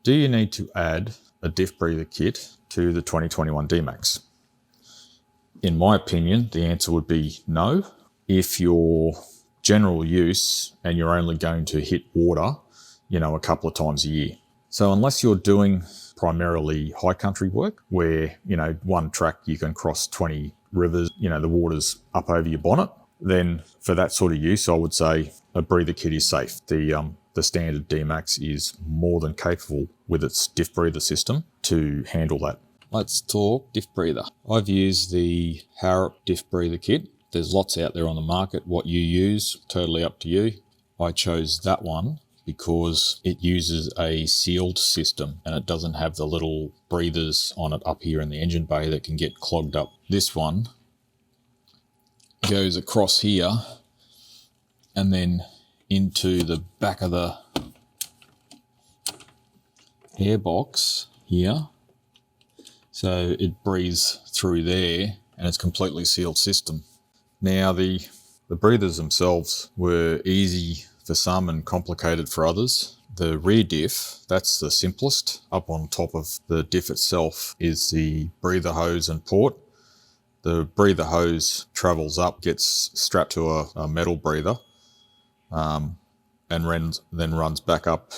Do you need to add a diff breather kit to the 2021 D-Max? In my opinion, the answer would be no. If your general use and you're only going to hit water, a couple of times a year. So unless you're doing primarily high country work where, one track you can cross 20 rivers, the water's up over your bonnet, then for that sort of use, I would say a breather kit is safe. The standard D-Max is more than capable with its diff breather system to handle that. Let's talk diff breather. I've used the Harrop diff breather kit. There's lots out there on the market. What you use, totally up to you. I chose that one because it uses a sealed system and it doesn't have the little breathers on it up here in the engine bay that can get clogged up. This one goes across here and then into the back of the airbox here. So it breathes through there and it's a completely sealed system. Now the breathers themselves were easy for some and complicated for others. The rear diff, that's the simplest. Up on top of the diff itself is the breather hose and port. The breather hose travels up, gets strapped to a metal breather, and then runs back up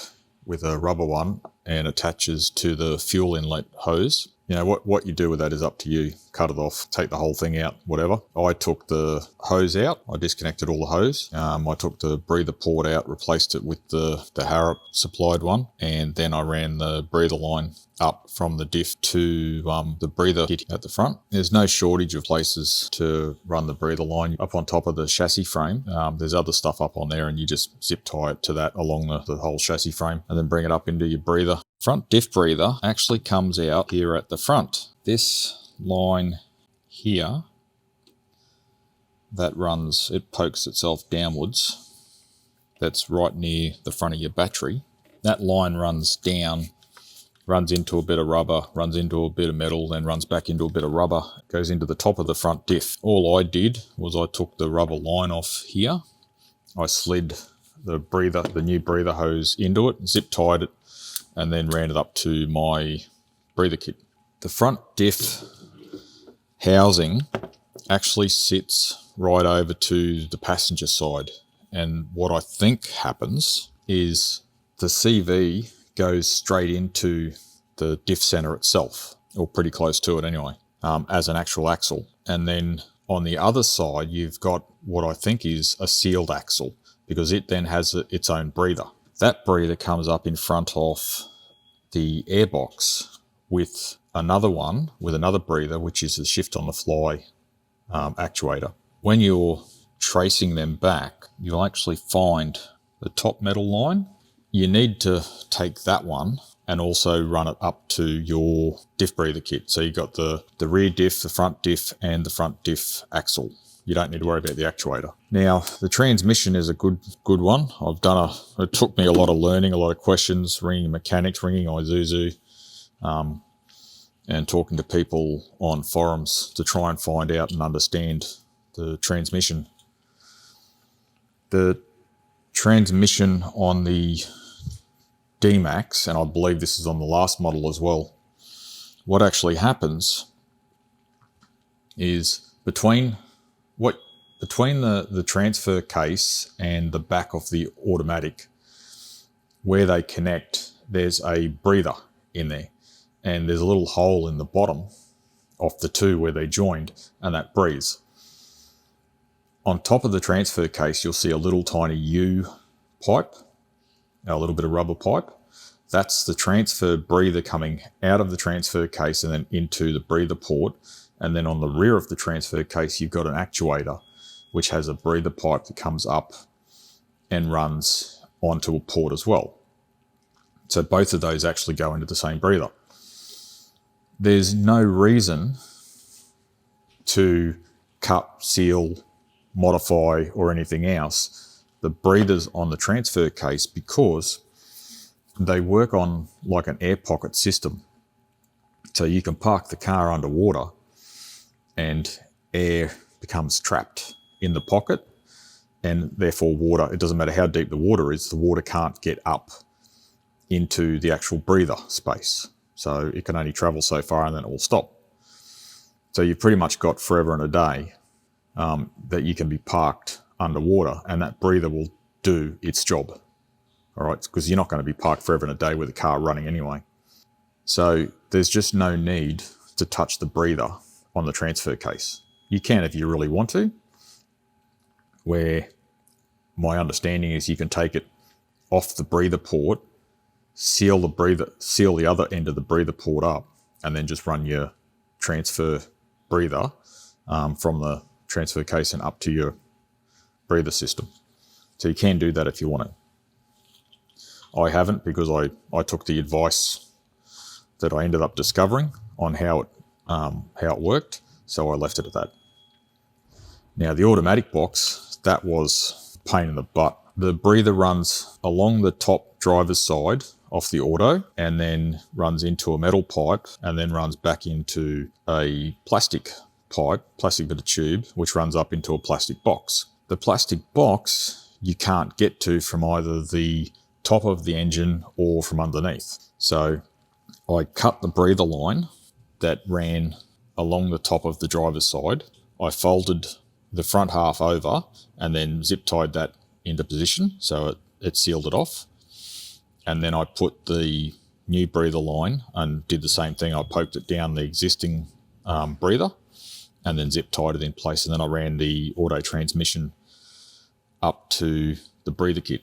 with a rubber one and attaches to the fuel inlet hose. What you do with that is up to you. Cut it off, take the whole thing out, whatever. I took the hose out. I disconnected all the hose. I took the breather port out, replaced it with the Harrop supplied one, and then I ran the breather line up from the diff to the breather kit at the front. There's no shortage of places to run the breather line up on top of the chassis frame. There's other stuff up on there and you just zip tie it to that along the whole chassis frame and then bring it up into your breather. Front diff breather actually comes out here at the front. This line here that runs, it pokes itself downwards. That's right near the front of your battery. That line runs down, runs into a bit of rubber, runs into a bit of metal, then runs back into a bit of rubber, goes into the top of the front diff. All I did was I took the rubber line off here. I slid the new breather hose into it, zip tied it, and then ran it up to my breather kit. The front diff housing actually sits right over to the passenger side. And what I think happens is the CV goes straight into the diff center itself, or pretty close to it anyway, as an actual axle. And then on the other side, you've got what I think is a sealed axle, because it then has its own breather. That breather comes up in front of the airbox with another one, with another breather, which is the shift on the fly actuator. When you're tracing them back, you'll actually find the top metal line. You need to take that one and also run it up to your diff breather kit. So you've got the rear diff, the front diff, and the front diff axle. You don't need to worry about the actuator. Now, the transmission is a good one. It took me a lot of learning, a lot of questions, ringing mechanics, ringing Isuzu, and talking to people on forums to try and find out and understand the transmission. The transmission on the D-Max, and I believe this is on the last model as well, what actually happens is between the transfer case and the back of the automatic, where they connect, there's a breather in there, and there's a little hole in the bottom of the two where they joined, and that breathes. On top of the transfer case, you'll see a little tiny U pipe, a little bit of rubber pipe. That's the transfer breather coming out of the transfer case and then into the breather port. And then on the rear of the transfer case, you've got an actuator, which has a breather pipe that comes up and runs onto a port as well. So both of those actually go into the same breather. There's no reason to cut, seal, modify, or anything else the breathers on the transfer case, because they work on like an air pocket system. So you can park the car underwater and air becomes trapped in the pocket, and therefore water, it doesn't matter how deep the water is, the water can't get up into the actual breather space. So it can only travel so far and then it will stop. So you've pretty much got forever and a day that you can be parked underwater, and that breather will do its job. All right, because you're not going to be parked forever and a day with a car running anyway. So there's just no need to touch the breather on the transfer case. You can if you really want to, where my understanding is you can take it off the breather port, seal the other end of the breather port up, and then just run your transfer breather from the transfer case and up to your breather system. So you can do that if you want to. I haven't, because I took the advice that I ended up discovering on how it worked, so I left it at that. Now the automatic box, that was a pain in the butt. The breather runs along the top driver's side off the auto, and then runs into a metal pipe, and then runs back into a plastic bit of tube, which runs up into a plastic box. The plastic box you can't get to from either the top of the engine or from underneath. So I cut the breather line that ran along the top of the driver's side. I folded the front half over and then zip tied that into position, so it sealed it off. And then I put the new breather line and did the same thing. I poked it down the existing breather and then zip tied it in place. And then I ran the auto transmission up to the breather kit.